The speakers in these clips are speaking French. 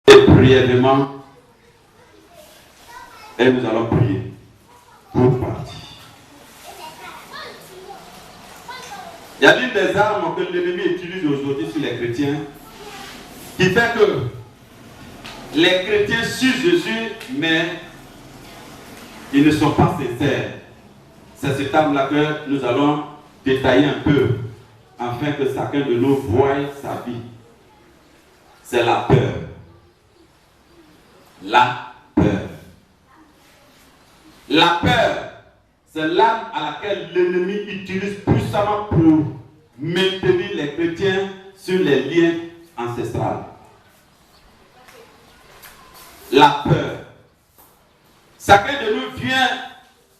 Et brièvement, et nous allons prier pour partir. Il y a l'une des armes que l'ennemi utilise aujourd'hui sur les chrétiens qui fait que les chrétiens suivent Jésus, mais ils ne sont pas sincères. C'est cette arme-là que nous allons détailler un peu afin que chacun de nous voie sa vie. C'est la peur. La peur. La peur, c'est l'arme à laquelle l'ennemi utilise puissamment pour maintenir les chrétiens sur les liens ancestraux. La peur. Chacun de nous vient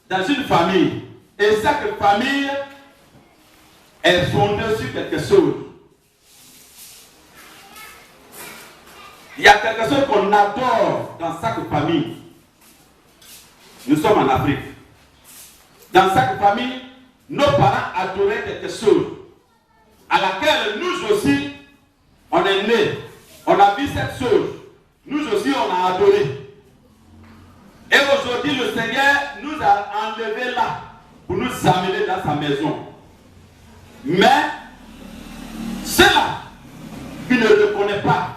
dans une famille et chaque famille est fondée sur quelque chose. Il y a quelque chose qu'on adore dans chaque famille. Nous sommes en Afrique. Dans chaque famille, nos parents adoraient quelque chose à laquelle nous aussi, on est nés. On a vu cette chose. Nous aussi, on a adoré. Et aujourd'hui, le Seigneur nous a enlevés là pour nous amener dans sa maison. Mais ceux-là qui ne reconnaissent pas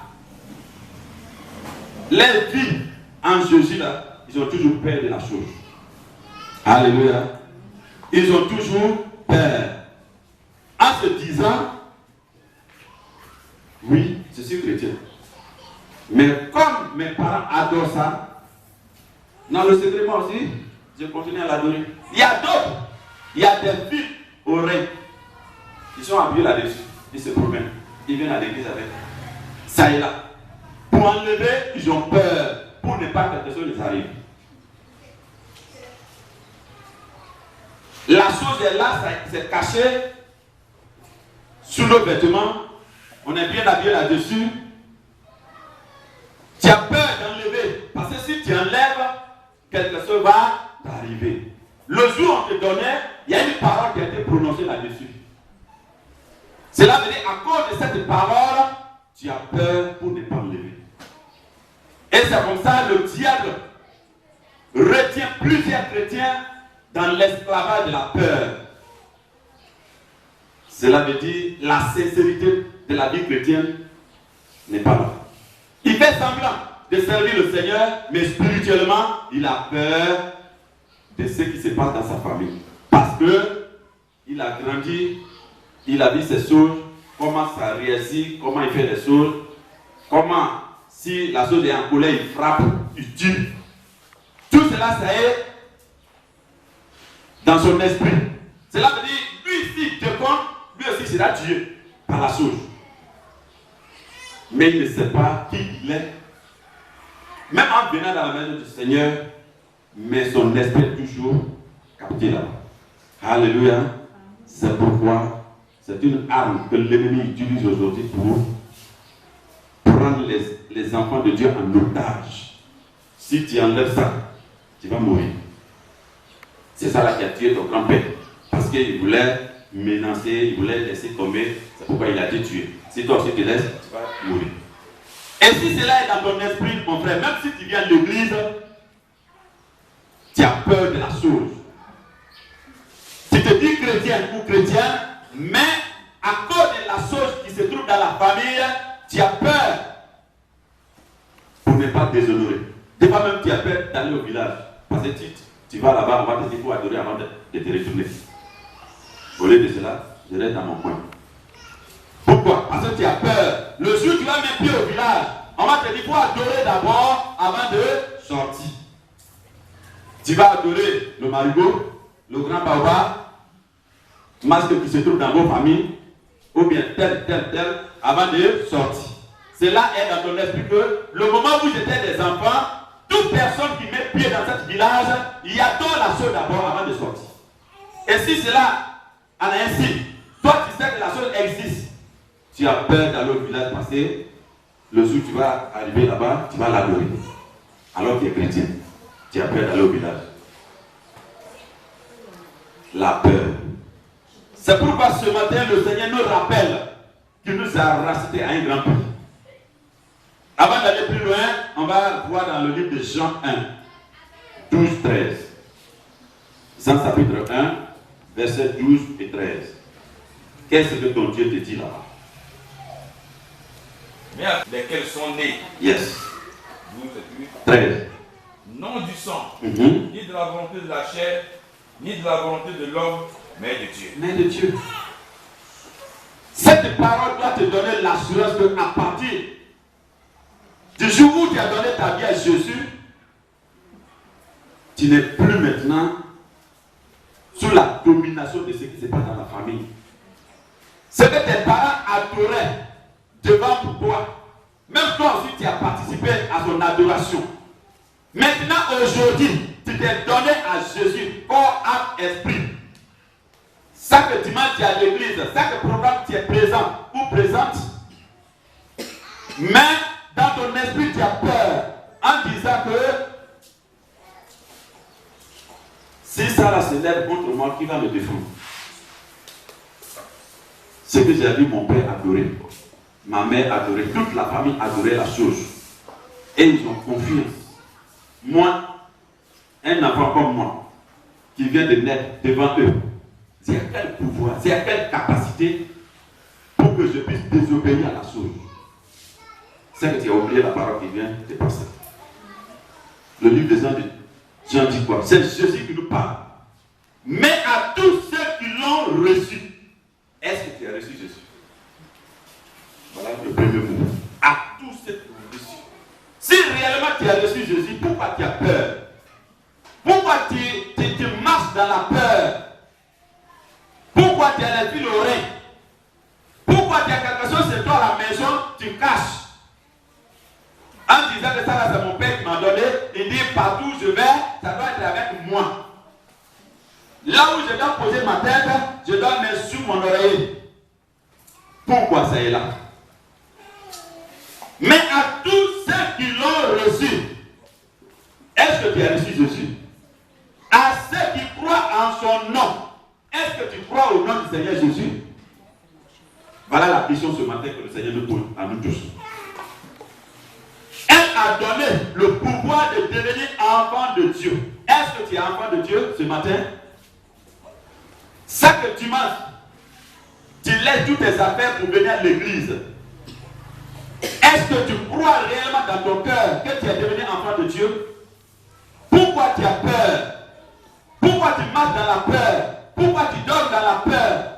les vies en Jésus là, ils ont toujours peur de la chose. Alléluia. Ils ont toujours peur. En se disant, oui, je suis chrétien. Mais comme mes parents adorent ça, dans le secret, moi aussi, je continue à l'adorer. Il y a d'autres, il y a des filles oreilles. Ils sont appuyés là-dessus. Ils se promènent. Ils viennent à l'église avec. Ça est là. Pour enlever, ils ont peur. Pour ne pas que quelque chose les arrive. La chose est là, c'est caché sous nos vêtements. On est bien habillé là-dessus. Tu as peur d'enlever. Parce que si tu enlèves, quelque chose va t'arriver. Le jour où on te donnait, il y a une parole qui a été prononcée là-dessus. Cela veut dire, à cause de cette parole, tu as peur pour ne pas enlever. Et c'est comme ça le diable retient plusieurs chrétiens dans l'esclavage de la peur. Cela veut dire la sincérité de la vie chrétienne n'est pas là. Il fait semblant de servir le Seigneur, mais spirituellement, il a peur de ce qui se passe dans sa famille. Parce que il a grandi, il a vu ces choses, comment ça réussit, comment il fait les choses, comment, si la chose est en colère, il frappe, il tue. Tout cela, ça est dans son esprit. Cela veut dire, lui ici, lui aussi sera tué par la chose. Mais il ne sait pas qui il est. Même en venant dans la maison du Seigneur, mais son esprit est toujours capté là. Alléluia. C'est pourquoi c'est une arme que l'ennemi utilise aujourd'hui pour prendre les enfants de Dieu en otage. Si tu enlèves ça, tu vas mourir. C'est ça là qui a tué ton grand-père. Parce qu'il voulait menacer, il voulait laisser tomber. C'est pourquoi il a été tué. Si toi aussi tu laisses, tu vas mourir. Et si cela est dans ton esprit, mon frère, même si tu viens à l'église, tu as peur de la chose. Tu te dis chrétien ou chrétien, mais à cause de la chose qui se trouve dans la famille, tu as peur pour ne pas te déshonorer. Des fois même tu as peur d'aller au village. Parce que tu vas là-bas, on va te dire qu'il faut adorer avant de te retourner. Au lieu de cela, je reste dans mon coin. Pourquoi? Parce que tu as peur. Le jour où tu vas mettre pied au village, on va te dire qu'il faut adorer d'abord avant de sortir. Tu vas adorer le marigot, le grand baobab, masque qui se trouve dans vos familles, ou bien tel, avant de sortir. Cela est dans ton esprit que le moment où j'étais des enfants, toute personne qui met pied dans ce village, il adore la chose d'abord avant de sortir. Et si cela en est ainsi, toi tu sais que la chose existe, tu as peur d'aller au village passer, le jour où tu vas arriver là-bas, tu vas l'adorer. Alors que tu es chrétien, tu as peur d'aller au village. La peur. C'est pourquoi ce matin, le Seigneur nous rappelle qu'il nous a racheté à un grand prix. Avant d'aller plus loin, On va voir dans le livre de Jean 1, 12, 13. Jean chapitre 1, versets 12 et 13. Qu'est-ce que ton Dieu te dit là-bas? Mais lesquels sont nés. Yes. 12 et puis 13. Non du sang, ni de la volonté de la chair, ni de la volonté de l'homme, mais de Dieu. Mais de Dieu. Cette parole doit te donner l'assurance qu'à partir du jour où tu as donné ta vie à Jésus, tu n'es plus maintenant sous la domination de ce qui se passe dans la famille. Ce que tes parents adoraient devant toi, même toi aussi tu as participé à son adoration. Maintenant, aujourd'hui, tu t'es donné à Jésus, corps, âme, esprit. Chaque dimanche, tu es à l'église, chaque programme, tu es présent ou présente. Mais dans ton esprit, tu as peur en disant que si Sarah se lève contre moi, qui va me défendre? Ce que j'ai vu mon père adorer, ma mère adorer, toute la famille adorait la chose. Et ils ont confiance. Moi, un enfant comme moi, qui vient de naître devant eux, c'est à quel pouvoir, c'est à quelle capacité pour que je puisse désobéir à la chose. C'est que tu as oublié la parole qui vient de passer. Le livre de Jean dit quoi? C'est Jésus qui nous parle. Mais à tous ceux qui l'ont reçu, est-ce que tu as reçu Jésus? Voilà le premier mot. À tous ceux qui l'ont reçu. Si réellement tu as reçu Jésus, pourquoi tu as peur? Pourquoi tu marches dans la peur? Pourquoi tu as les fils au rein? Pourquoi tu as quelque chose chez toi à la maison, tu caches? En disant que ça là c'est mon père qui m'a donné, il dit partout où je vais, ça doit être avec moi. Là où je dois poser ma tête, je dois mettre sous mon oreiller. Pourquoi ça est là? Mais à tous ceux qui l'ont reçu, est-ce que tu as reçu Jésus? À ceux qui croient en son nom, est-ce que tu crois au nom du Seigneur Jésus? Voilà la question ce matin que le Seigneur nous pose à nous tous. Elle a donné le pouvoir de devenir enfant de Dieu. Est-ce que tu es enfant de Dieu ce matin? Chaque dimanche, tu laisses toutes tes affaires pour venir à l'église. Est-ce que tu crois réellement dans ton cœur que tu es devenu enfant de Dieu? Pourquoi tu as peur? Pourquoi tu marches dans la peur? Pourquoi tu dors dans la peur?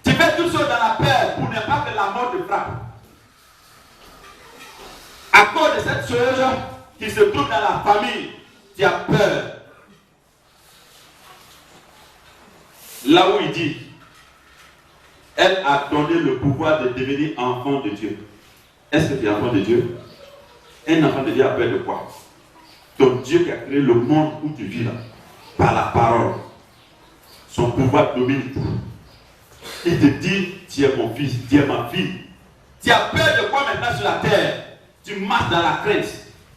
Tu fais tout ça dans la peur pour ne pas que la mort te frappe. À cause de cette chose qui se trouve dans la famille, tu as peur. Là où il dit, elle a donné le pouvoir de devenir enfant de Dieu. Est-ce que tu es enfant de Dieu? Un enfant de Dieu a peur de quoi? Ton Dieu qui a créé le monde où tu vis là, par la parole. Son pouvoir domine tout. Il te dit, tu es mon fils, tu es ma fille. Tu as peur de quoi maintenant sur la terre? Tu marches dans la crainte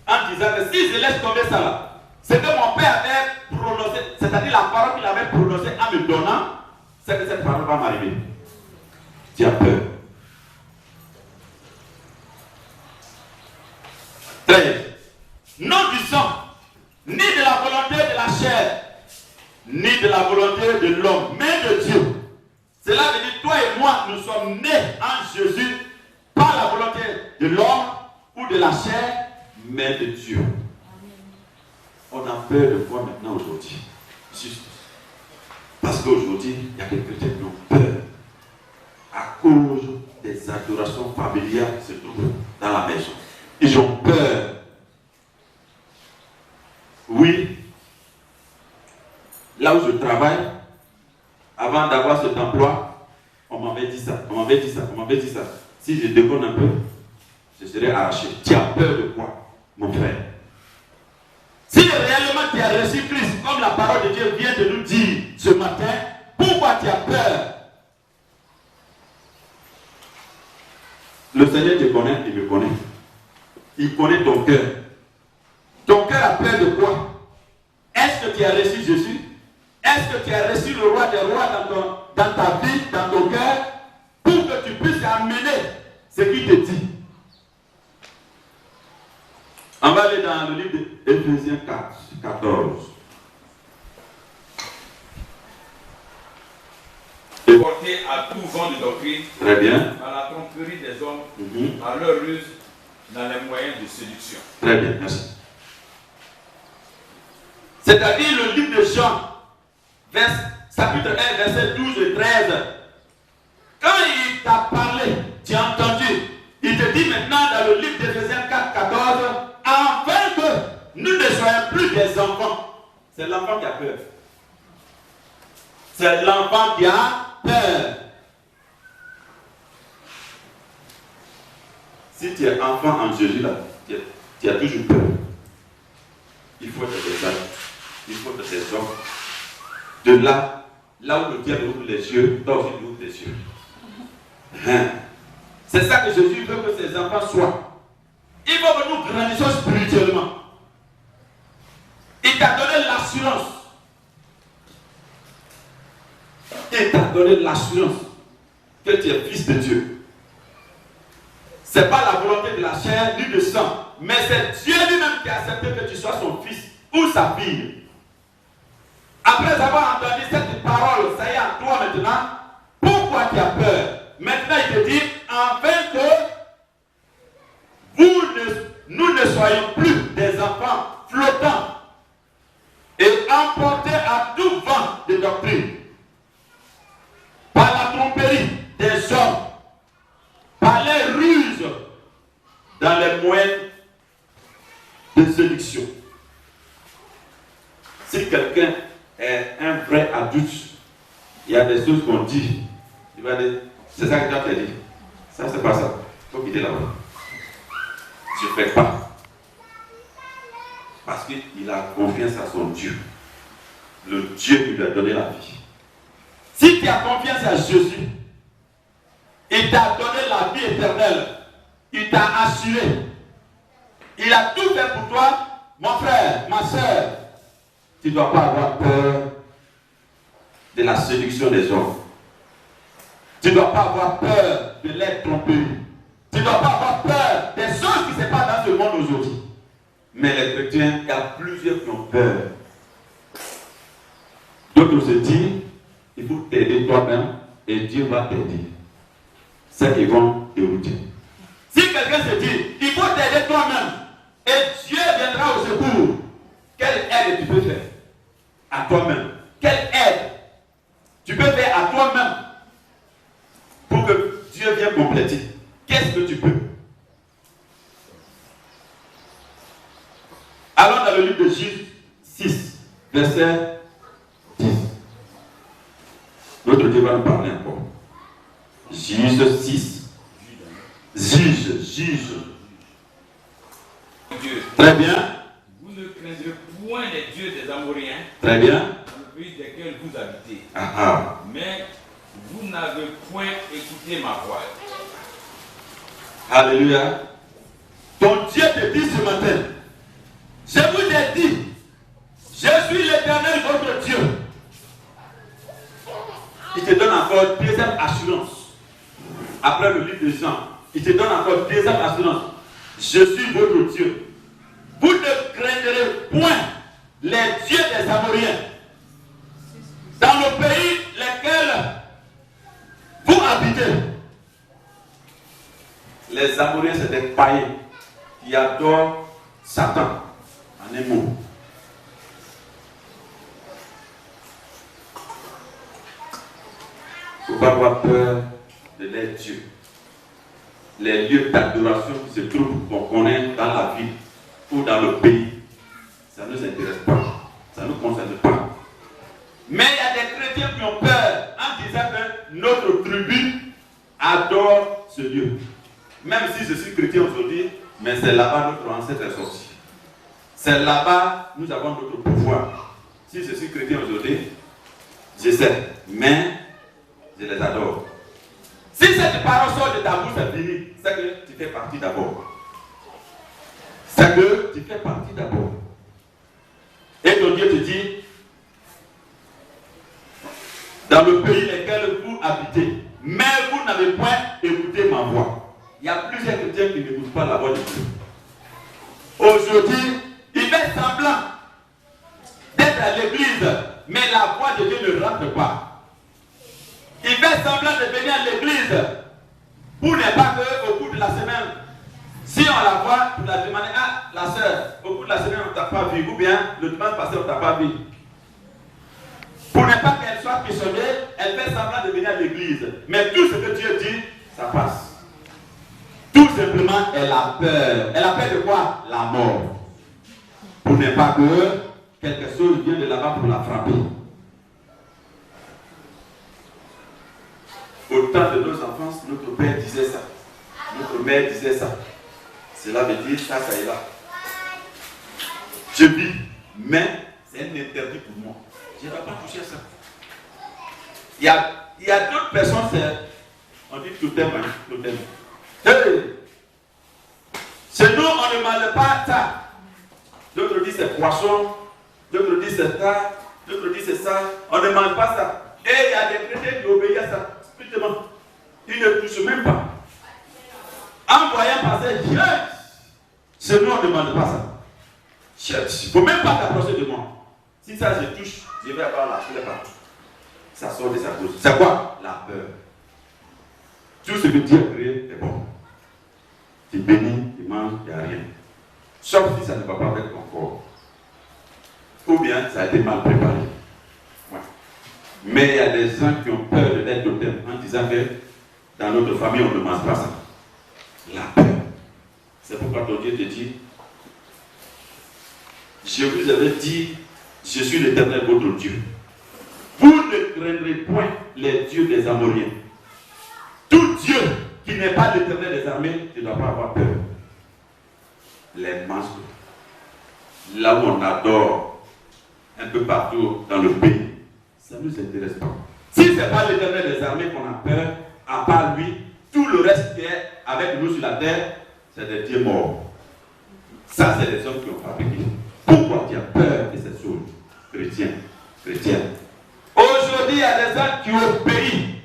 en disant que si je laisse tomber ça là, c'est que mon père avait prononcé, c'est-à-dire la parole qu'il avait prononcée en me donnant, c'est que cette parole va m'arriver. Tu as peur. 13. Non du sang, ni de la volonté de la chair, ni de la volonté de l'homme, mais de Dieu. Cela veut dire, toi et moi, nous sommes nés en Jésus par la volonté de l'homme ou de la chair, mais de Dieu. On a peur de quoi maintenant aujourd'hui? Juste. Parce qu'aujourd'hui, il y a des chrétiens qui ont peur à cause des adorations familiales qui se trouvent dans la maison. Ils ont peur. Oui, là où je travaille, avant d'avoir cet emploi, on m'avait dit ça, on m'avait dit ça, on m'avait dit ça. Si je déconne un peu, je serai arraché. Tu as peur de quoi, mon frère? Si réellement tu as reçu Christ, comme la parole de Dieu vient de nous dire ce matin, pourquoi tu as peur? Le Seigneur te connaît, il me connaît. Il connaît ton cœur. Ton cœur a peur de quoi? Est-ce que tu as reçu Jésus? Est-ce que tu as reçu le roi des rois dans ta vie, dans ton cœur, pour que tu puisses amener ce qu'il te dit? On va aller dans le livre d'Éphésiens 4, 14. Porter à tout vent de doctrine, Très bien. à la tromperie des hommes, à leur ruse, dans les moyens de séduction. Très bien, merci. C'est-à-dire le livre de Jean, chapitre 1, verset 12 et 13. Quand il t'a parlé, tu as entendu, il te dit maintenant dans le livre d'Éphésiens 4, 14, afin que nous ne soyons plus des enfants. C'est l'enfant qui a peur. C'est l'enfant qui a peur. Si tu es enfant en Jésus, là, tu as toujours peur. Il faut être des adultes. Il faut être des hommes. De là où le diable ouvre les yeux, toi aussi tu ouvres les yeux. C'est ça que Jésus veut que ses enfants soient. Il faut que nous grandissions spirituellement. Il t'a donné l'assurance. Il t'a donné l'assurance que tu es fils de Dieu. Ce n'est pas la volonté de la chair ni de sang, mais c'est Dieu lui-même qui a accepté que tu sois son fils ou sa fille. Après avoir entendu cette parole, ça y est à toi maintenant, pourquoi tu as peur? Maintenant il te dit, afin que nous ne soyons plus des enfants flottants et emportés à tout vent de doctrine, par la tromperie des hommes, par les ruses, dans les moyens de séduction. Si quelqu'un est un vrai adulte, il y a des choses qu'on dit, il va dire, c'est ça que tu as dit. Ça, c'est pas ça. Il faut quitter là-bas. Je ne fais pas. Parce qu'il a confiance à son Dieu. Le Dieu qui lui a donné la vie. Si tu as confiance à Jésus, il t'a donné la vie éternelle. Il t'a assuré. Il a tout fait pour toi, mon frère, ma soeur. Tu ne dois pas avoir peur de la séduction des hommes. Tu ne dois pas avoir peur de l'être trompé. Tu ne dois pas avoir peur des choses qui se passent dans ce monde aujourd'hui. Mais les chrétiens, il y a plusieurs qui ont peur. D'autres se disent, il faut t'aider toi-même et Dieu va t'aider. C'est qu'ils vont dérouter. Si quelqu'un se dit, il faut t'aider toi-même et Dieu viendra au secours, quelle aide tu peux faire à toi-même? Quelle aide tu peux faire à toi-même pour que Dieu vienne compléter? Qu'est-ce que tu peux? Allons dans le livre de Juge 6, verset 10. Notre Dieu va nous parler encore. Juge 6. Juge. Dieu. Très bien. Vous ne craindrez point les dieux des Amoréens. Très bien. Dans le pays desquels vous habitez. Mais vous n'avez point écouté ma voix. Alléluia. Ton Dieu te dit ce matin, je vous ai dit, je suis l'Éternel votre Dieu. Il te donne encore une deuxième assurance. Après le livre de Jean, il te donne encore une deuxième assurance. Je suis votre Dieu. Vous ne craindrez point les dieux des Amoréens. Dans le pays lequel vous habitez. Les Amoréens, c'est des païens qui adorent Satan, en un mot. Il ne faut pas avoir peur de les dieux. Les lieux d'adoration qui se trouvent, qu'on connaît dans la ville ou dans le pays, ça ne nous intéresse pas, ça ne nous concerne pas. Mais il y a des chrétiens qui ont peur en disant que notre tribu adore ce Dieu. Même si je suis chrétien aujourd'hui, mais c'est là-bas notre ancêtre est sorti. C'est là-bas nous avons notre pouvoir. Si je suis chrétien aujourd'hui, je sais, mais je les adore. Si cette parole sort de ta bouche, c'est fini. C'est que tu fais partie d'abord. C'est que tu fais partie d'abord. Et ton Dieu te dit, dans le pays lequel vous habitez, mais vous n'avez point écouté ma voix. Il y a plusieurs chrétiens qui n'écoutent pas la voix de Dieu. Aujourd'hui, il fait semblant d'être à l'église, mais la voix de Dieu ne rentre pas. Il fait semblant de venir à l'église pour ne pas qu'au cours de la semaine, si on la voit, pour la demander, ah, la soeur, au cours de la semaine, on ne t'a pas vu, ou bien le dimanche passé, on ne t'a pas vu. Pour ne pas qu'elle soit questionnée, elle fait semblant de venir à l'église. Mais tout ce que Dieu dit, ça passe. Tout simplement, elle a peur. Elle a peur de quoi? La mort. Pour ne pas que quelque chose vienne de là-bas pour la frapper. Au temps de nos enfances, notre père disait ça. Notre mère disait ça. Cela veut dire ça, ça est là. Je vis, mais c'est un interdit pour moi. Je ne vais pas toucher ça. Il y a d'autres personnes, on dit tout aime, tout aime. Hey! Chez nous, on ne mange pas ça. D'autres disent c'est poisson, d'autres disent c'est ça, d'autres disent c'est ça. On ne mange pas ça. Et il y a des chrétiens qui obéissent à ça. Strictement. Ils ne touchent même pas. En voyant passer, chez nous, on ne mange pas ça. Il ne faut même pas t'approcher de moi. Si ça je touche, je vais avoir la fleur partout. Ça sort de sa bouche. C'est quoi? La peur. Tout ce que Dieu a créé est bon. Tu bénis, tu manges, il n'y a rien. Sauf si ça ne va pas avec ton corps. Ou bien ça a été mal préparé. Ouais. Mais il y a des gens qui ont peur de l'être totem en disant que dans notre famille on ne mange pas ça. La peur. C'est pourquoi ton Dieu te dit, je vous avais dit, je suis l'Éternel votre Dieu. Vous ne craindrez point les dieux des Amoriens. Tout Dieu qui n'est pas l'Éternel des armées, tu ne dois pas avoir peur. Les masques, là où on adore un peu partout dans le pays, ça ne nous intéresse pas. Si ce n'est pas l'Éternel des armées qu'on a peur, à part lui, tout le reste qui est avec nous sur la terre, c'est des dieux morts. Ça, c'est les hommes qui ont fabriqué. Pourquoi tu as peur de ces choses? Chrétiens. Aujourd'hui, il y a des gens qui obéissent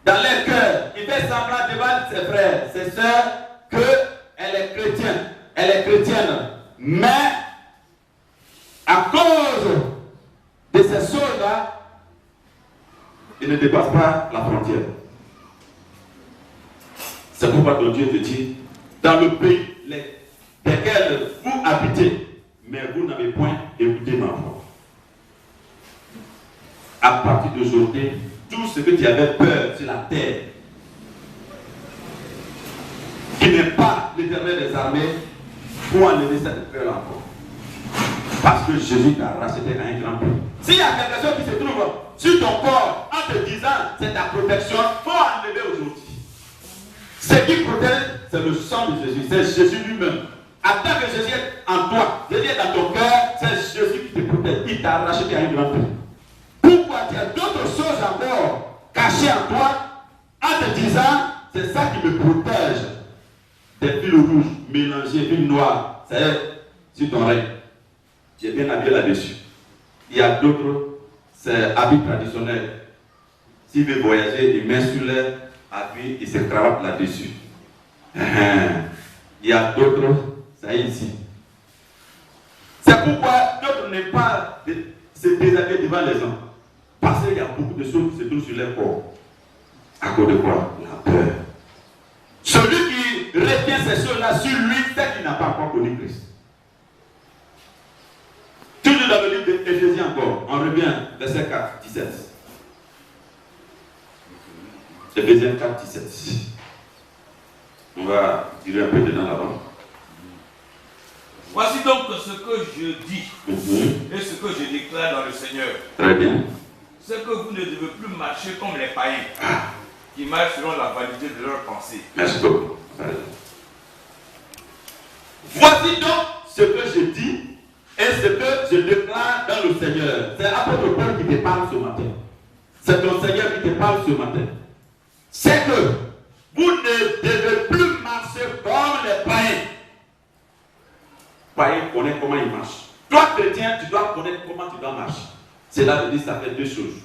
dans leur cœur. Il fait semblant devant ses frères, ses sœurs, qu'elle est chrétienne. Elle est chrétienne. Mais, à cause de ces choses-là, il ne dépasse pas la frontière. C'est pourquoi ton Dieu te dit, dans le pays desquels vous habitez, mais vous n'avez point écouté ma voix. À partir d'aujourd'hui, tout ce que tu avais peur sur la terre, qui n'est pas l'Éternel des armées, pour enlever cette peur encore. Parce que Jésus t'a racheté à un grand prix. S'il y a quelque chose qui se trouve sur ton corps en te disant c'est ta protection, il faut enlever aujourd'hui. Ce qui protège, c'est le sang de Jésus, c'est Jésus lui-même. Attends que Jésus est en toi, Jésus est dans ton cœur, c'est Jésus qui te protège, il t'a racheté à un grand prix. Pourquoi tu as d'autres choses encore cachées en toi en te disant c'est ça qui me protège des fils rouges mélangés, fils noirs, ça y est, sur ton règne. Tu es bien habillé là-dessus. Il y a d'autres, c'est habits traditionnels. S'il veut voyager, il met sur les habits, il se cravache là-dessus. Il y a d'autres, ça y est ici. C'est pourquoi d'autres n'aiment pas se déshabiller devant les gens. Parce qu'il y a beaucoup de choses qui se trouvent sur leur corps. À cause de quoi? La peur. Celui qui retient ces choses-là sur lui, c'est qu'il n'a pas encore connu Christ. Toujours dans le livre d'Éphésiens encore, on revient, verset 4, 17. Éphésiens 4, 17. On va tirer un peu dedans là-bas. Voici donc ce que je dis et ce que je déclare dans le Seigneur. Très bien. C'est que vous ne devez plus marcher comme les païens qui marchent selon la vanité de leurs pensées. Merci beaucoup. Voici donc ce que je dis et ce que je déclare dans le Seigneur. C'est l'apôtre Paul qui te parle ce matin. C'est ton Seigneur qui te parle ce matin. C'est que vous ne devez plus marcher comme les païens. Païen connaît comment il marche. Toi, chrétien, tu dois connaître comment tu dois marcher. Cela veut dire que ça fait deux choses.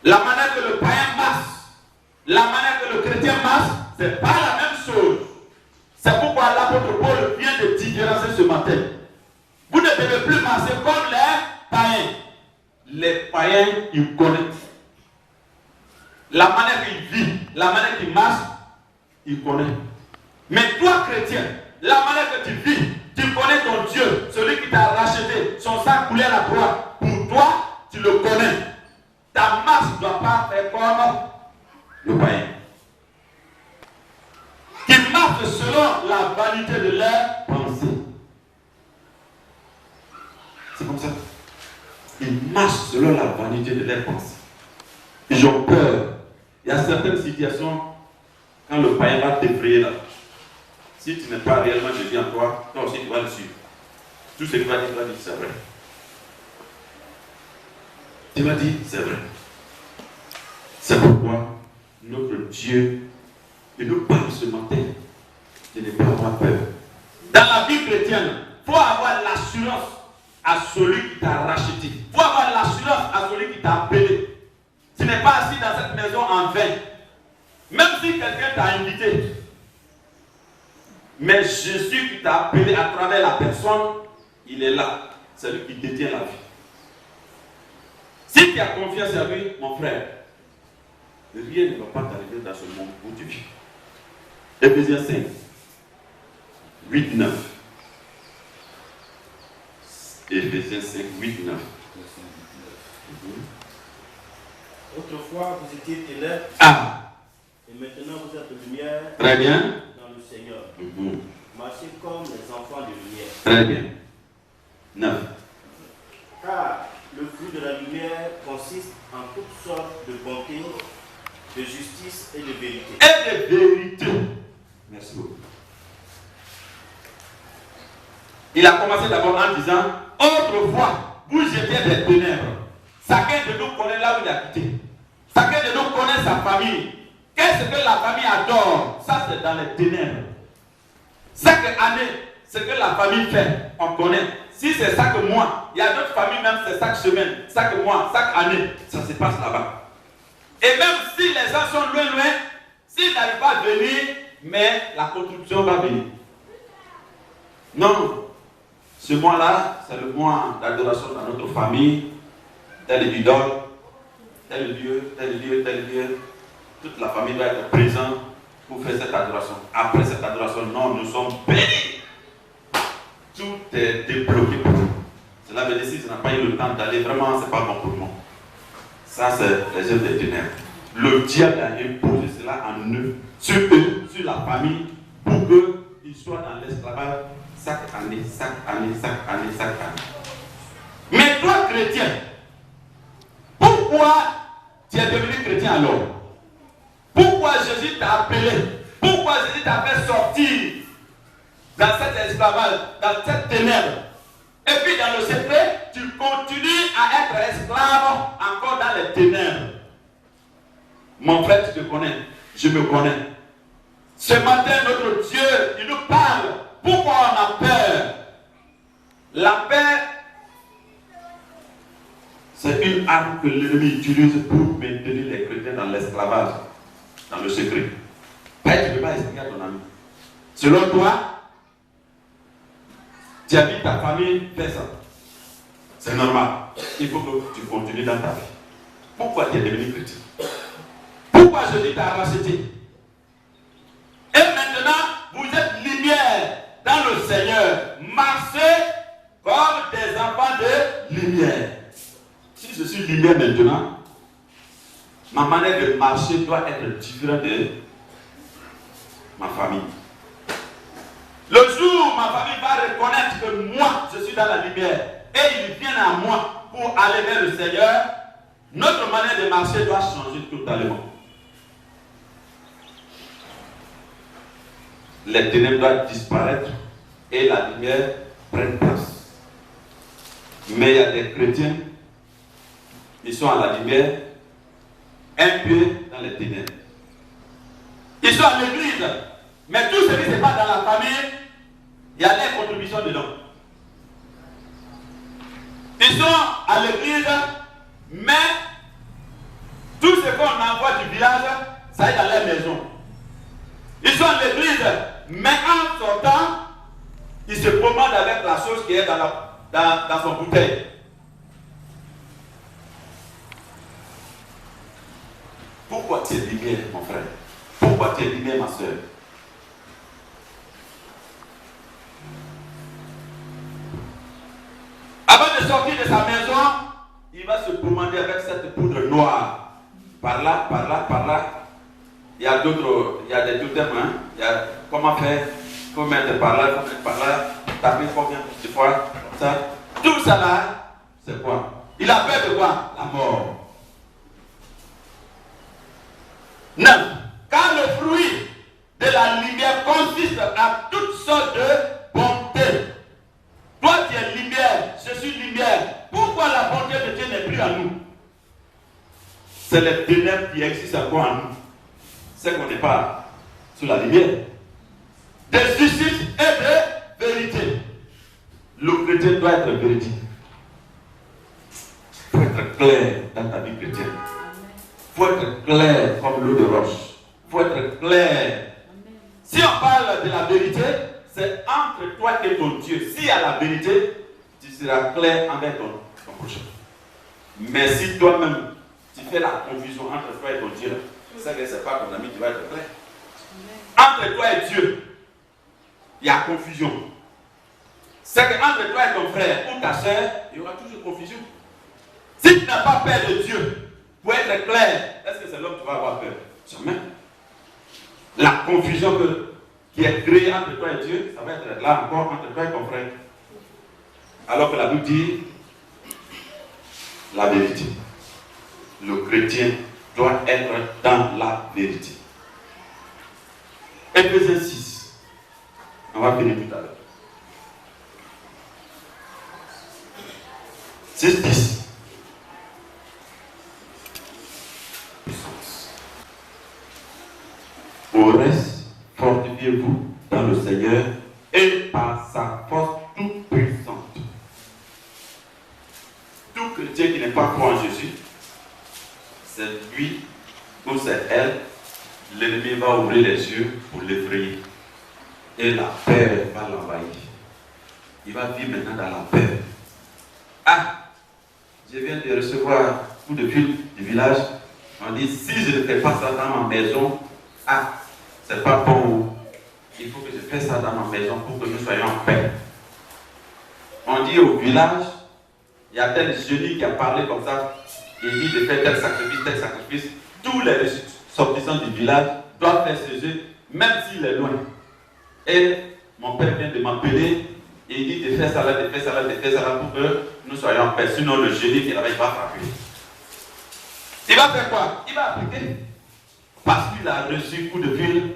La manière que le païen marche, la manière que le chrétien marche, ce n'est pas la même chose. C'est pourquoi l'apôtre Paul vient de différencier ce matin. Vous ne devez plus marcher comme les païens. Les païens, ils connaissent. La manière qu'ils vivent, la manière qu'ils marchent, ils connaissent. Mais toi, chrétien, la manière que tu vis, tu connais ton Dieu, celui qui t'a racheté, son sang coulé à la croix. Pour toi, tu le connais. Ta marche ne doit pas faire comme le païen. Qui marchent selon la vanité de leur pensée. C'est comme ça. Ils marchent selon la vanité de leur pensée. Ils ont peur. Il y a certaines situations, quand le païen va t'effrayer là, si tu n'es pas réellement Jésus en toi, toi aussi tu vas le suivre. Tout ce qu'il va dire, tu vas dire c'est vrai. Tu vas dire c'est vrai. C'est pourquoi notre Dieu, il nous parle ce matin de ne pas avoir peur. Dans la vie chrétienne, il faut avoir l'assurance à celui qui t'a racheté. Il faut avoir l'assurance à celui qui t'a appelé. Tu n'es pas assis dans cette maison en vain. Même si quelqu'un t'a invité. Mais Jésus qui t'a appelé à travers la personne, il est là. C'est lui qui détient la vie. Si tu as confiance en lui, mon frère, rien ne va pas t'arriver dans ce monde où tu vis. Éphésiens 5, 8, 9. Éphésiens 5, 8, 9. Autrefois, vous étiez ténèbres. Ah. Et maintenant, vous êtes lumière. Très bien. Dans le Seigneur. Marchez comme les enfants de lumière. Très bien. 9. Car le fruit de la lumière consiste en toutes sortes de bonté, de justice et de vérité. Et de vérité. Merci beaucoup. Il a commencé d'abord en disant, autrefois, vous étiez des ténèbres. Chacun de nous connaît là où il a quitté. Chacun de nous connaît sa famille. Qu'est-ce que la famille adore? Ça, c'est dans les ténèbres. Chaque année, ce que la famille fait, on connaît. Si c'est chaque mois, il y a d'autres familles même, c'est chaque semaine, chaque mois, chaque année, ça se passe là-bas. Et même si les gens sont loin, s'ils n'arrivent pas à venir, mais la contribution va venir. Non, ce mois-là, c'est le mois d'adoration dans notre famille, tel idole, tel lieu, tel lieu, tel lieu. Toute la famille doit être présente pour faire cette adoration. Après cette adoration, non, nous sommes bénis. Tout est débloqué pour nous. Cela veut dire si tu n'as pas eu le temps d'aller, vraiment, ce n'est pas bon pour nous. Ça, c'est les œuvres des ténèbres. Le diable a imposé cela en eux, sur la famille, pour qu'ils soient dans l'esclavage chaque année, chaque année, chaque année, chaque année. Mais toi, chrétien, pourquoi tu es devenu chrétien alors? Pourquoi Jésus t'a appelé? Pourquoi Jésus t'a fait sortir dans cet esclavage, dans cette ténèbre? Et puis dans le secret, tu continues à être esclave encore dans les ténèbres. Mon frère, tu te connais, je me connais. Ce matin, notre Dieu, il nous parle. Pourquoi on a peur? La peur, c'est une arme que l'ennemi utilise pour maintenir les chrétiens dans l'esclavage, dans le secret. Tu ne peux pas expliquer à ton ami. Selon toi, tu as vu ta famille faire ça. C'est normal. Il faut que tu continues dans ta vie. Pourquoi tu es devenu chrétien? Pourquoi Jésus t'a racheté? Et maintenant, vous êtes lumière dans le Seigneur. Marchez comme des enfants de lumière. Si je suis lumière maintenant, ma manière de marcher doit être différente de ma famille. Le jour où ma famille va reconnaître que moi, je suis dans la lumière et ils viennent à moi pour aller vers le Seigneur, notre manière de marcher doit changer totalement. Les ténèbres doivent disparaître et la lumière prenne place. Mais il y a des chrétiens, ils sont à la lumière, un peu dans les ténèbres. Ils sont à l'église, mais tout ce qui se passe dans la famille, il y a des contributions dedans. Ils sont à l'église, mais tout ce qu'on envoie du village, ça est dans leur maison. Ils sont à l'église, mais en sortant, il se commande avec la chose qui est dans son bouteille. Pourquoi tu es lumière, mon frère? Pourquoi tu es lumière, ma soeur? Avant de sortir de sa maison, il va se commander avec cette poudre noire. Par là, par là, par là. Il y a d'autres, il y a des totems, hein? Il y a comment faire, il faut mettre par là, il faut mettre par là, taper combien de fois, ça. Tout ça là, c'est quoi? Il a peur de quoi? La mort. 9. Car le fruit de la lumière consiste à toutes sortes de bonté. Toi tu es lumière, je suis lumière. Pourquoi la bonté de Dieu n'est plus à nous? C'est les ténèbres qui existent encore en nous. C'est qu'on n'est pas sous la lumière. De justice et de vérité. Le chrétien doit être véridique. Il faut être clair dans ta vie chrétienne. Il faut être clair comme l'eau de roche. Il faut être clair. Si on parle de la vérité, c'est entre toi et ton Dieu. Si à la vérité, tu seras clair envers ton prochain. Mais si toi-même, tu fais la confusion entre toi et ton Dieu, c'est que ce n'est pas ton ami qui va être clair. Entre toi et Dieu, il y a confusion. C'est qu'entre toi et ton frère ou ta soeur, il y aura toujours confusion. Si tu n'as pas peur de Dieu, pour être clair, est-ce que c'est l'homme qui va avoir peur? Jamais. La confusion qui est créée entre toi et Dieu, ça va être là encore entre toi et ton frère. Alors que la Bible dit la vérité. Le chrétien doit être dans la vérité. Éphésiens 6. On va finir tout à l'heure. 6-10. Au reste, fortifiez-vous dans le Seigneur et par sa force toute puissante. Tout chrétien qui n'est pas croit en Jésus, c'est lui ou c'est elle, l'ennemi va ouvrir les yeux pour l'effrayer. Et la peur va l'envahir. Il va vivre maintenant dans la peur. Ah, je viens de recevoir un coup de fil du village. On dit, si je ne fais pas ça dans ma maison, ah, c'est pas bon. Il faut que je fasse ça dans ma maison pour que nous soyons en paix. On dit au village, il y a tel génie qui a parlé comme ça. Il dit de faire tel sacrifice. Tous les sortissants du village doivent faire ce jeu, même s'il est loin. Et mon père vient de m'appeler et il dit de faire ça là, de faire ça là, de faire ça là pour que nous soyons en paix. Sinon, le génie qui est là-bas, il va frapper. Il va faire quoi? Il va appliquer. Parce qu'il a reçu coup de fil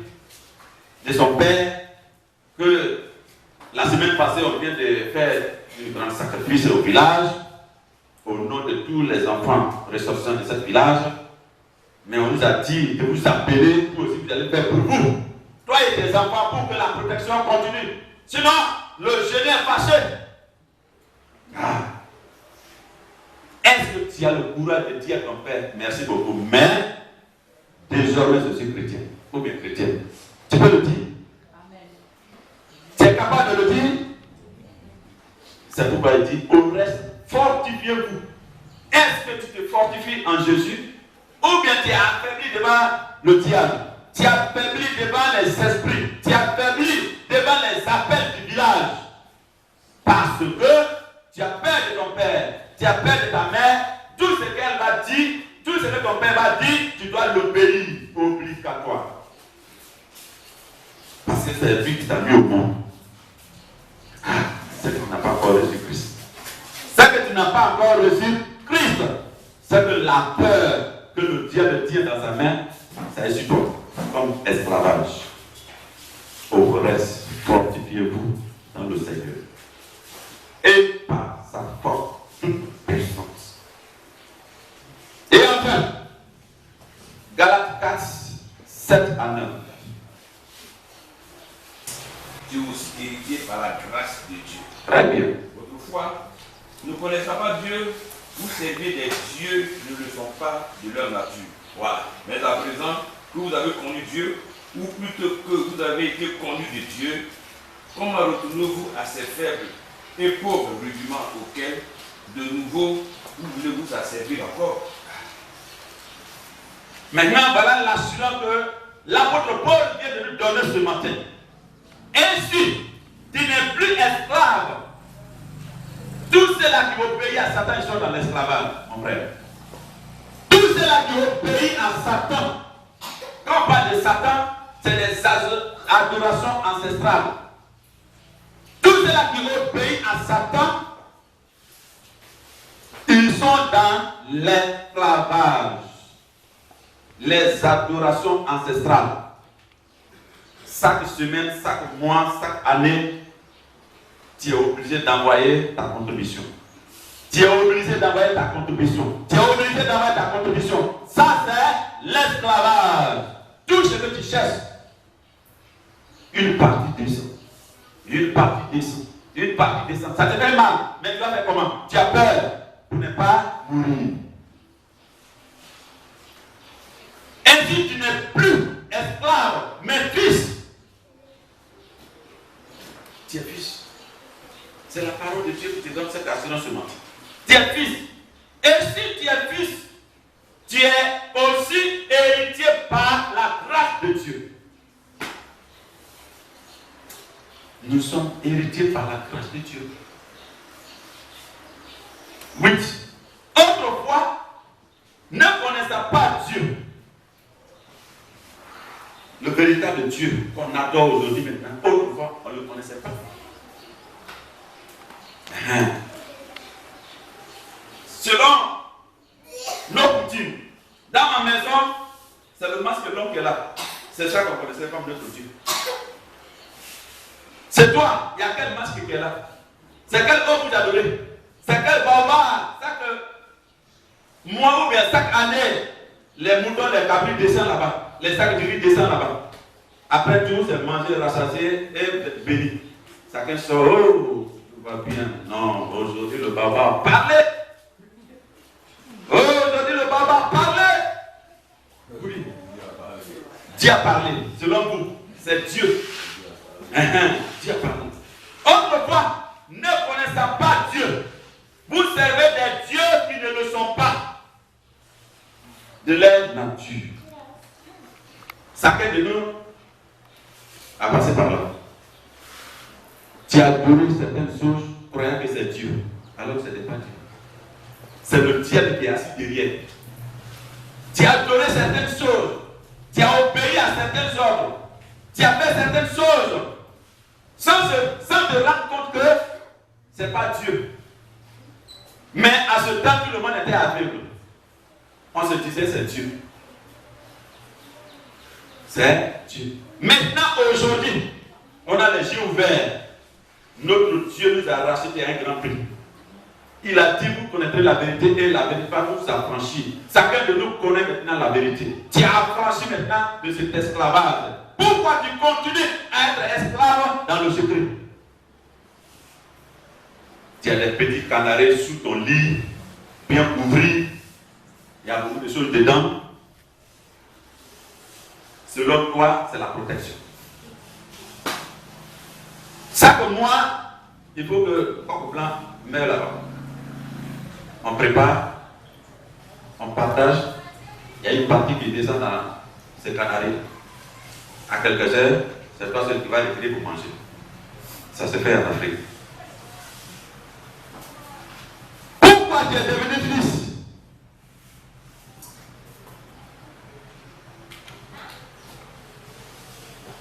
de son père que la semaine passée, on vient de faire un grand sacrifice au village au nom de tous les enfants ressortissants de ce village. Mais on nous a dit de vous appeler pour aussi vous allez faire pour vous. Toi et tes enfants pour que la protection continue. Sinon, le génie est fâché. Ah. Est-ce que tu as le courage de dire à ton père merci beaucoup, mais désormais je suis chrétien ou bien chrétienne? Tu peux le dire? Amen. Tu es capable de le dire? C'est pourquoi il dit au reste, fortifiez-vous. Est-ce que tu te fortifies en Jésus? Ou bien tu es affaibli devant le diable? Tu es affaibli devant les esprits? Tu es affaibli devant les appels du village? Parce que tu as peur de ton père, tu as peur de ta mère, tout ce qu'elle va dire, tout ce que ton père va dire, tu dois l'obéir obligatoirement. Parce que c'est lui qui t'a mis au monde. Ah, c'est que tu n'as pas encore reçu Christ. C'est que tu n'as pas encore reçu Christ. C'est que la peur que le diable tient dans sa main, ça est sur toi, comme esclavage. Au reste, fortifiez-vous dans le Seigneur. Et par sa force toute puissance. Et enfin, Galates 4, 7 à 9. Dieu vous héritiez par la grâce de Dieu. Très bien. Autrefois, ne connaissant pas Dieu, vous servez des dieux qui ne le sont pas de leur nature. Voilà. Mais à présent que vous avez connu Dieu, ou plutôt que vous avez été conduits de Dieu, comment retournez-vous à ces faibles et pauvres rudiments auxquels, de nouveau, vous voulez vous asservir encore? Maintenant, voilà l'assurance que l'apôtre Paul vient de nous donner ce matin. Ainsi, tu n'es plus esclave. Tous ceux-là qui obéissent à Satan, ils sont dans l'esclavage, mon frère. Tous ceux-là qui obéissent à Satan, quand on parle de Satan, c'est des adorations ancestrales. Tous ceux-là qui obéissent à Satan, ils sont dans l'esclavage. Les adorations ancestrales. Chaque semaine, chaque mois, chaque année, tu es obligé d'envoyer ta contribution. Tu es obligé d'envoyer ta contribution. Tu es obligé d'envoyer ta contribution. Ça, c'est l'esclavage. Tout ce que tu cherches, une partie descend. Une partie descend. Une partie descend. Ça te fait mal. Mais tu vas faire comment? Tu as peur pour ne pas mourir. Ainsi, tu n'es plus esclave, mais fils. Tu es fils. C'est la parole de Dieu qui te donne cette assurance ce matin. Tu es fils. Et si tu es fils, tu es aussi héritier par la grâce de Dieu. Nous sommes héritiers par la grâce de Dieu. 8. Autrefois, ne connaissant pas Dieu, le véritable Dieu qu'on adore aujourd'hui maintenant, autrefois, on ne le connaissait pas. Selon nos coutumes, dans ma maison, c'est le masque long qui est là. C'est ça qu'on connaissait comme notre Dieu. C'est toi, il y a quel masque qui est là? C'est quel homme vous adorez? C'est quel barbare? Moi ou bien chaque année, les moutons, les capris descendent là-bas. Les sacs de riz descendent là-bas. Après tout, c'est manger, rassasier et béni. Chacun sort, oh, tout va bien. Non, aujourd'hui le barbare parlait. Aujourd'hui le barbare parlait. Oui. Dieu a parlé. Selon vous, c'est Dieu. Dieu a parlé. Autrefois, ne connaissant pas Dieu, vous servez des dieux qui ne le sont pas. De leur nature. Chacun de nous a passé par là. Tu as donné certaines choses croyant que c'est Dieu, alors que ce n'est pas Dieu. C'est le diable qui est assis derrière. Tu as donné certaines choses, tu as obéi à certains ordres, tu as fait certaines choses sans te rendre compte que ce n'est pas Dieu. Mais à ce temps, tout le monde était aveugle. On se disait c'est Dieu. C'est Dieu. Maintenant, aujourd'hui, on a les yeux ouverts. Notre Dieu nous a racheté un grand prix. Il a dit, vous connaîtrez la vérité et la vérité va vous affranchir. Chacun de nous connaît maintenant la vérité. Tu es affranchi maintenant de cet esclavage. Pourquoi tu continues à être esclave dans le secret? Tu as des petits canards sous ton lit, bien couverts. Il y a beaucoup de choses dedans. Selon toi, c'est la protection. Chaque mois, il faut que Coq Blanc meure là-bas. On prépare, on partage. Il y a une partie qui descend dans ces canaries. À quelques heures, c'est toi seul qui va les tirer pour manger. Ça se fait en Afrique. Pourquoi tu es devenu fils?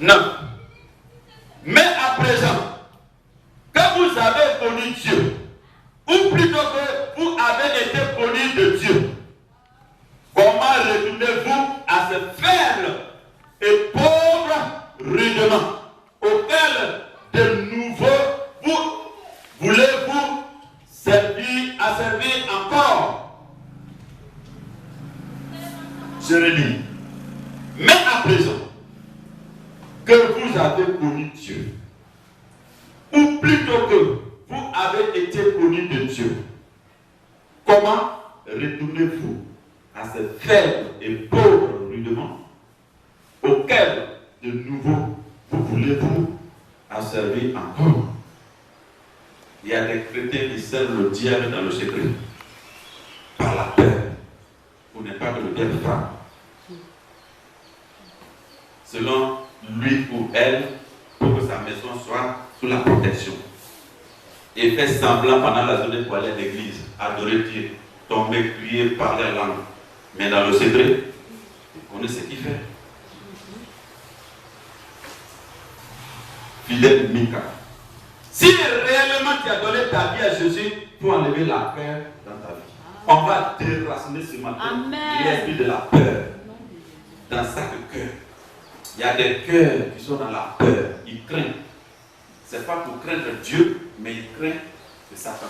Non. Mais à présent, quand vous avez connu Dieu, ou plutôt que vous avez été connu de Dieu, comment retournez-vous à ce faible et pauvre rudement auquel de nouveau voulez-vous servir encore? Je relis. Mais à présent, que vous avez connu Dieu, ou plutôt que vous avez été connu de Dieu, comment retournez-vous à ce faible et pauvre rudement auquel de nouveau, vous voulez-vous servir encore? Il y a des chrétiens qui servent le diable dans le secret, par la peur, pour ne pas que le diable frappe. Selon lui ou elle, pour que sa maison soit sous la protection. Et fait semblant pendant la journée pour aller à l'église, adorer Dieu, tomber, prier, parler en langue. Mais dans le secret, on connaît ce qu'il fait. Fidèle Mika. Si réellement tu as donné ta vie à Jésus pour enlever la peur dans ta vie, on va déraciner ce matin l'esprit de la peur dans chaque cœur. Il y a des cœurs qui sont dans la peur, ils craignent. Ce n'est pas pour craindre Dieu, mais ils craignent de Satan.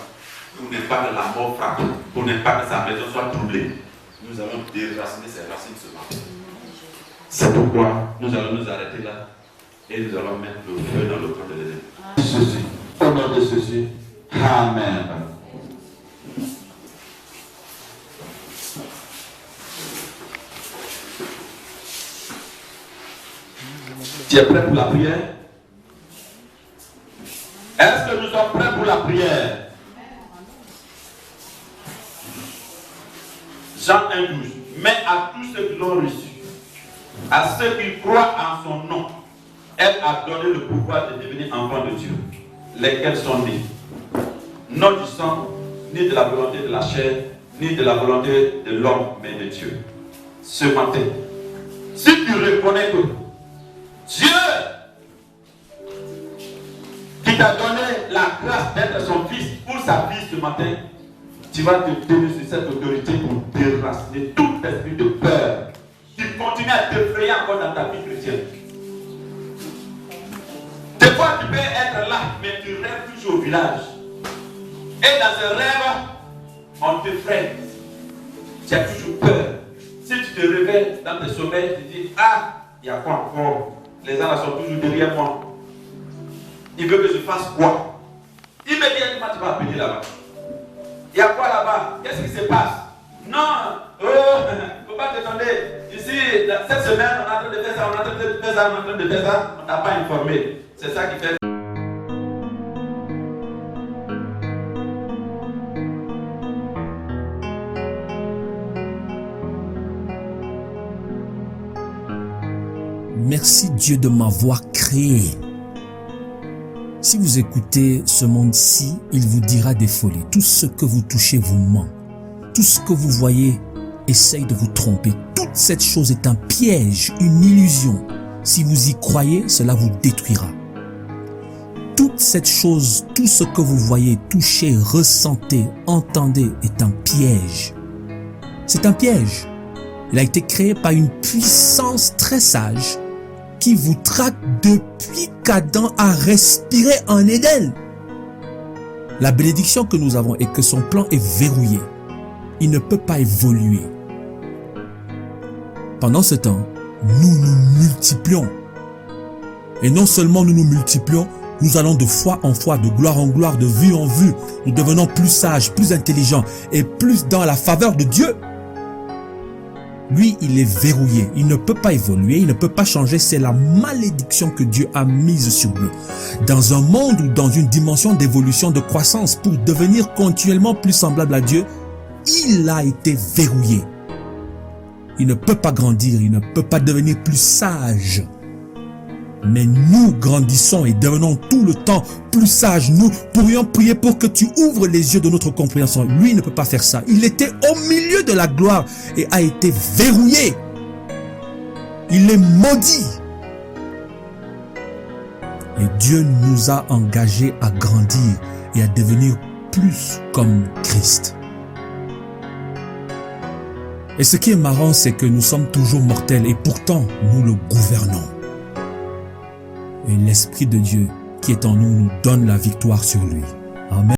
Pour ne pas que la mort frappe, pour ne pas que sa maison soit troublée. Nous allons déraciner ces racines ce matin. C'est pourquoi nous allons nous arrêter là et nous allons mettre le feu dans le camp de l'ennemi. Ceci, au nom de ceci, Amen. Tu es prêt pour la prière? Est-ce que nous sommes prêts pour la prière? Jean 1,12. Mais à tous ceux qui l'ont reçu, à ceux qui croient en son nom, elle a donné le pouvoir de devenir enfants de Dieu, lesquels sont nés, non du sang, ni de la volonté de la chair, ni de la volonté de l'homme, mais de Dieu. Ce matin, si tu reconnais que Dieu qui t'a donné la grâce d'être son fils pour sa vie ce matin, tu vas te tenir sur cette autorité pour déraciner tout esprit de peur qui continue à t'effrayer encore dans ta vie chrétienne. Des fois, tu peux être là, mais tu rêves toujours au village. Et dans ce rêve, on te freine. Tu as toujours peur. Si tu te réveilles dans tes sommeils, tu dis, ah, il y a quoi encore? Les gens là sont toujours derrière moi. Il veut que je fasse quoi? Immédiatement, tu vas appeler là-bas. Il y a quoi là-bas? Qu'est-ce qui se passe? Non, il ne faut pas te demander. Ici, cette semaine, on est en train de faire ça, on est en train de faire ça, on est en train de faire ça. On ne t'a pas informé. C'est ça qui fait. Merci Dieu de m'avoir créé. Si vous écoutez ce monde-ci, il vous dira des folies. Tout ce que vous touchez vous ment. Tout ce que vous voyez essaye de vous tromper. Toute cette chose est un piège, une illusion. Si vous y croyez, cela vous détruira. Toute cette chose, tout ce que vous voyez, touchez, ressentez, entendez est un piège. C'est un piège. Il a été créé par une puissance très sage qui vous traque depuis qu'Adam a respiré en Éden. La bénédiction que nous avons est que son plan est verrouillé. Il ne peut pas évoluer. Pendant ce temps, nous nous multiplions. Et non seulement nous nous multiplions, nous allons de foi en foi, de gloire en gloire, de vue en vue. Nous devenons plus sages, plus intelligents et plus dans la faveur de Dieu. Lui, il est verrouillé. Il ne peut pas évoluer, il ne peut pas changer. C'est la malédiction que Dieu a mise sur lui. Dans un monde ou dans une dimension d'évolution, de croissance, pour devenir continuellement plus semblable à Dieu, il a été verrouillé. Il ne peut pas grandir, il ne peut pas devenir plus sage. Mais nous grandissons et devenons tout le temps plus sages. Nous pourrions prier pour que tu ouvres les yeux de notre compréhension. Lui ne peut pas faire ça. Il était au milieu de la gloire et a été verrouillé. Il est maudit. Et Dieu nous a engagés à grandir et à devenir plus comme Christ. Et ce qui est marrant, c'est que nous sommes toujours mortels et pourtant nous le gouvernons. Et l'Esprit de Dieu qui est en nous nous donne la victoire sur lui. Amen.